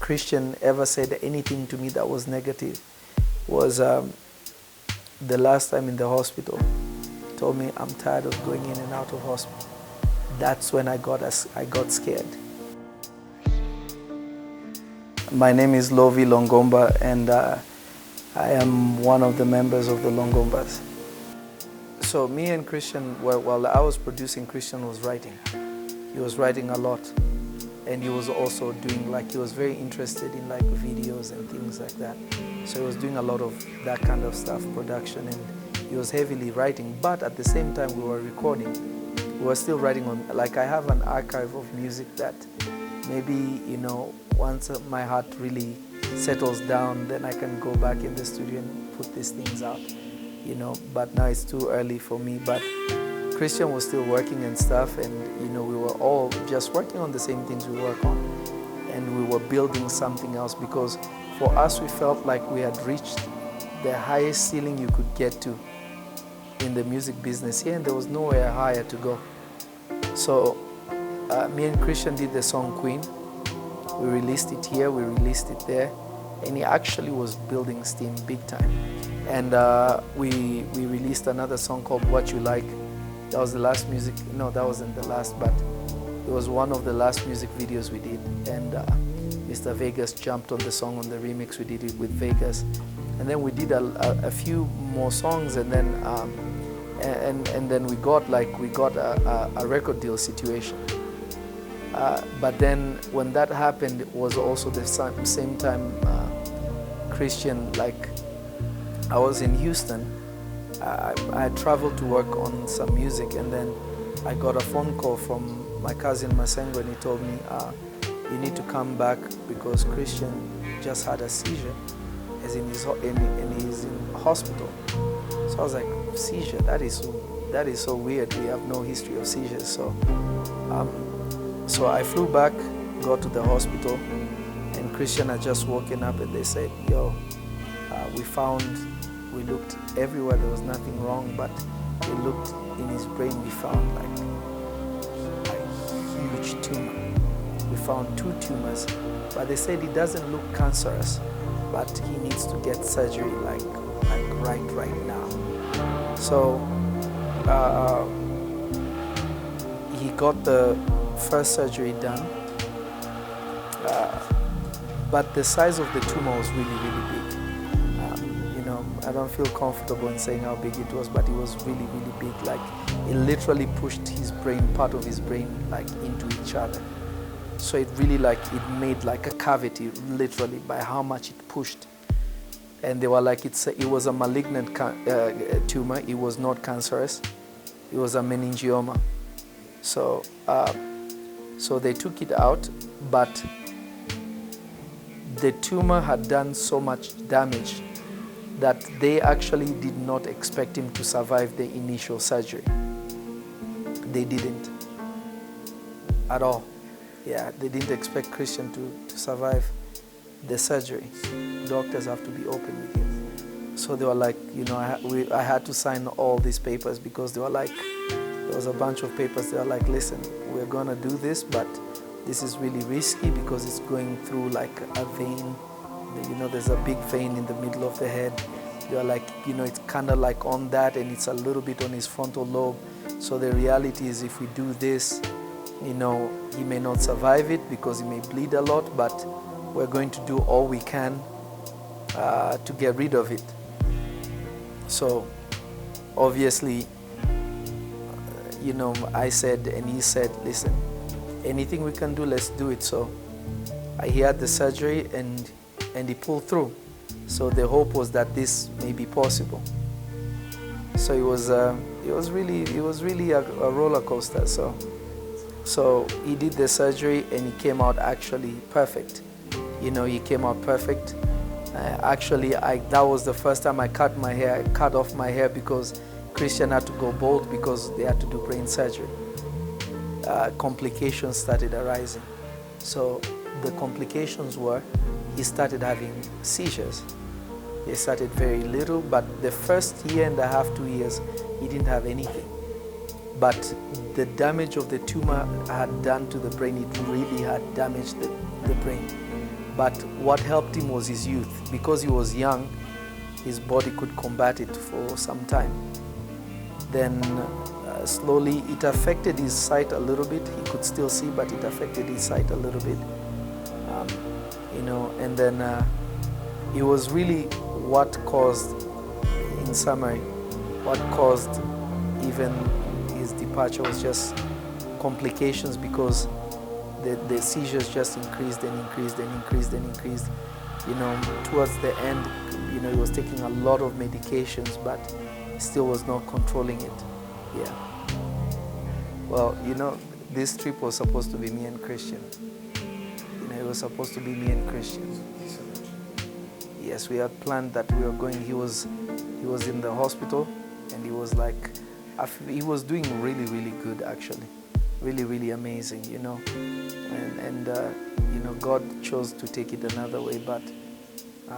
Christian ever said anything to me that was negative was the last time in the hospital. He told me, I'm tired of going in and out of hospital. That's when I got scared. My name is Lovy Longomba, and I am one of the members of the Longombas. So me and Christian, while I was producing, Christian was writing. He was writing a lot. And he was also doing, he was very interested in videos and things like that. So he was doing a lot of that kind of stuff, production, and he was heavily writing. But at the same time, we were recording. We were still writing on, I have an archive of music that maybe, once my heart really settles down, then I can go back in the studio and put these things out, But now it's too early for me. But Christian was still working and stuff, and we were all just working on the same things we work on, and we were building something else, because for us we felt like we had reached the highest ceiling you could get to in the music business here, and there was nowhere higher to go. So me and Christian did the song Queen. We released it here, we released it there, and he actually was building steam big time. And we released another song called What You Like. That was the last music, no, that wasn't the last, but it was one of the last music videos we did. And Mr. Vegas jumped on the song on the remix. We did it with Vegas. And then we did a few more songs, and then and then we got a record deal situation. But then when that happened, it was also the same time Christian, I was in Houston. I had traveled to work on some music, and then I got a phone call from my cousin Masengo, and he told me, you need to come back because Christian just had a seizure, and he's in hospital. So I was like, seizure? That is so weird. We have no history of seizures. So I flew back, got to the hospital, and Christian had just woken up, and they said, yo, we looked everywhere, there was nothing wrong, but we looked in his brain, we found a huge tumor. We found 2 tumors, but they said it doesn't look cancerous, but he needs to get surgery right now. So he got the first surgery done, but the size of the tumor was really, really big. I don't feel comfortable in saying how big it was, but it was really, really big. It literally pushed his brain, part of his brain, into each other. So it really it made a cavity, literally, by how much it pushed. And they were it was a malignant tumor. It was not cancerous. It was a meningioma. So they took it out, but the tumor had done so much damage that they actually did not expect him to survive the initial surgery. They didn't at all. Yeah, they didn't expect Christian to survive the surgery. Doctors have to be open with you. So they were I had to sign all these papers, because they were there was a bunch of papers. They were listen, we're gonna do this, but this is really risky because it's going through a vein. There's a big vein in the middle of the head. They're it's kind of on that, and it's a little bit on his frontal lobe. So the reality is, if we do this, he may not survive it because he may bleed a lot, but we're going to do all we can to get rid of it. So obviously, I said, and he said, listen, anything we can do, let's do it. So he had the surgery, and he pulled through. So the hope was that this may be possible. So it was really a roller coaster. So he did the surgery, and he came out actually perfect. He came out perfect. Actually, that was the first time I cut off my hair because Christian had to go bald because they had to do brain surgery. Complications started arising. So the complications were, he started having seizures. He started very little, but the first year and a half, 2 years, he didn't have anything. But the damage of the tumor had done to the brain, it really had damaged the brain. But what helped him was his youth. Because he was young, his body could combat it for some time. Then slowly it affected his sight a little bit. He could still see, but it affected his sight a little bit. And then it was really what caused, in summary, what caused even his departure was just complications, because the seizures just increased and increased and increased and increased. Towards the end, he was taking a lot of medications, but still was not controlling it. Yeah. Well, this trip was supposed to be me and Christian. It was supposed to be me and Christian. Yes, we had planned that we were going. He was in the hospital, and he was like, he was doing really, really good, actually. Really, really amazing, And God chose to take it another way, but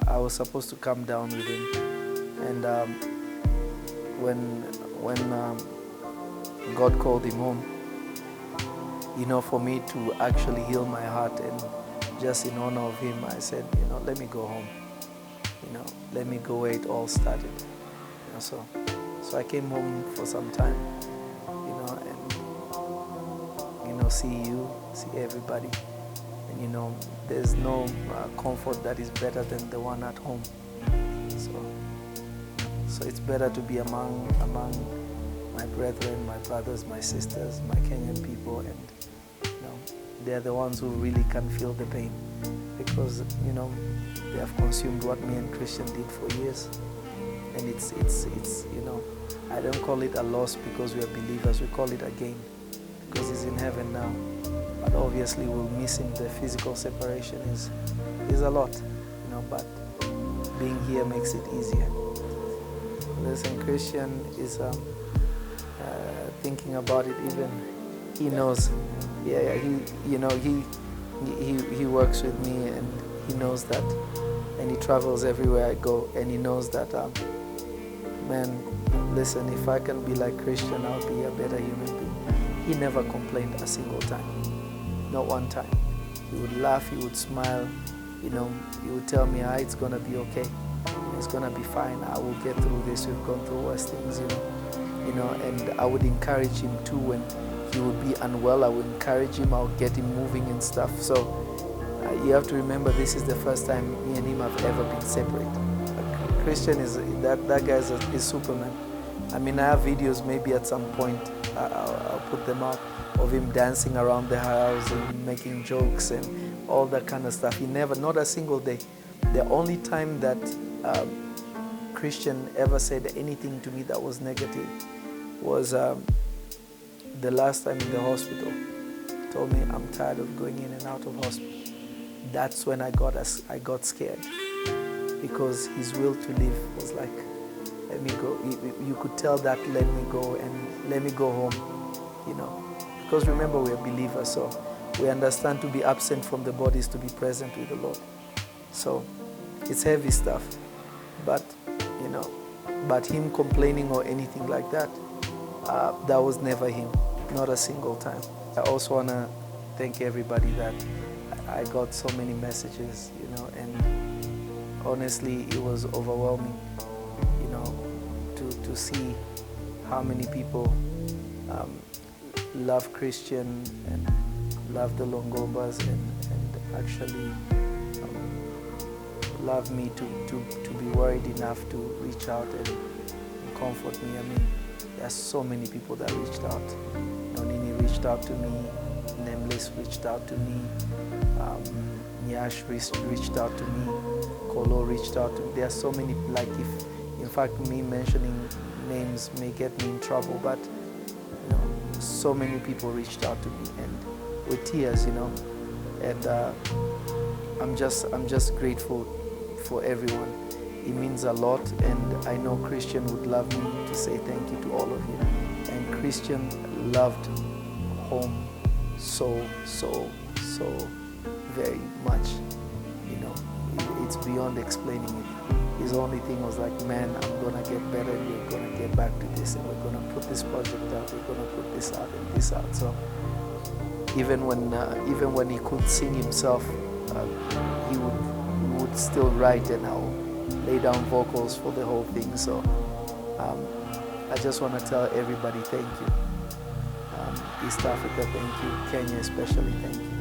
I was supposed to come down with him. And when God called him home, for me to actually heal my heart and just in honor of him, I said, let me go home. Let me go where it all started. So I came home for some time, and see you, see everybody. And there's no comfort that is better than the one at home. So it's better to be among my brethren, my brothers, my sisters, my Kenyan people, and they're the ones who really can feel the pain, because they have consumed what me and Christian did for years. And it's I don't call it a loss because we are believers, we call it a gain because he's in heaven now. But obviously we'll miss him. The physical separation is a lot, but being here makes it easier. Listen, Christian is thinking about it. Even he knows. He works with me, and he knows that, and he travels everywhere I go, and he knows that. Man, listen, if I can be like Christian, I'll be a better human being. He never complained a single time, not one time. He would laugh, he would smile, he would tell me, it's gonna be okay, it's gonna be fine, I will get through this, we've gone through worse things, and I would encourage him too. When he would be unwell, I would encourage him, I would get him moving and stuff. So you have to remember, this is the first time me and him have ever been separate. Christian that guy is Superman. I mean, I have videos, maybe at some point I'll put them out, of him dancing around the house and making jokes and all that kind of stuff. He never, not a single day. The only time that Christian ever said anything to me that was negative was the last time in the hospital. He told me, I'm tired of going in and out of hospital. That's when I got scared, because his will to live was like, let me go. You could tell that, let me go and let me go home, because remember, we're believers, so we understand to be absent from the body is to be present with the Lord. So it's heavy stuff, but but him complaining or anything like that, that was never him, not a single time. I also want to thank everybody that I got so many messages, and honestly, it was overwhelming, to see how many people love Christian and love the Longombas and actually love me to be worried enough to reach out and comfort me. I mean, there are so many people that reached out. Nini reached out to me, Nameless reached out to me, Nyash reached out to me, Kolo reached out to me. There are so many, in fact, me mentioning names may get me in trouble, but so many people reached out to me, and with tears, and I'm just grateful for everyone. It means a lot, and I know Christian would love me to say thank you to all of you. And Christian loved home so very much. It's beyond explaining it. His only thing was like, man, I'm gonna get better, and we're gonna get back to this, and we're gonna put this project out, we're gonna put this out and this out. So even when he could sing himself, he would still write and I'll lay down vocals for the whole thing. So I just want to tell everybody thank you. East Africa, thank you. Kenya especially, thank you.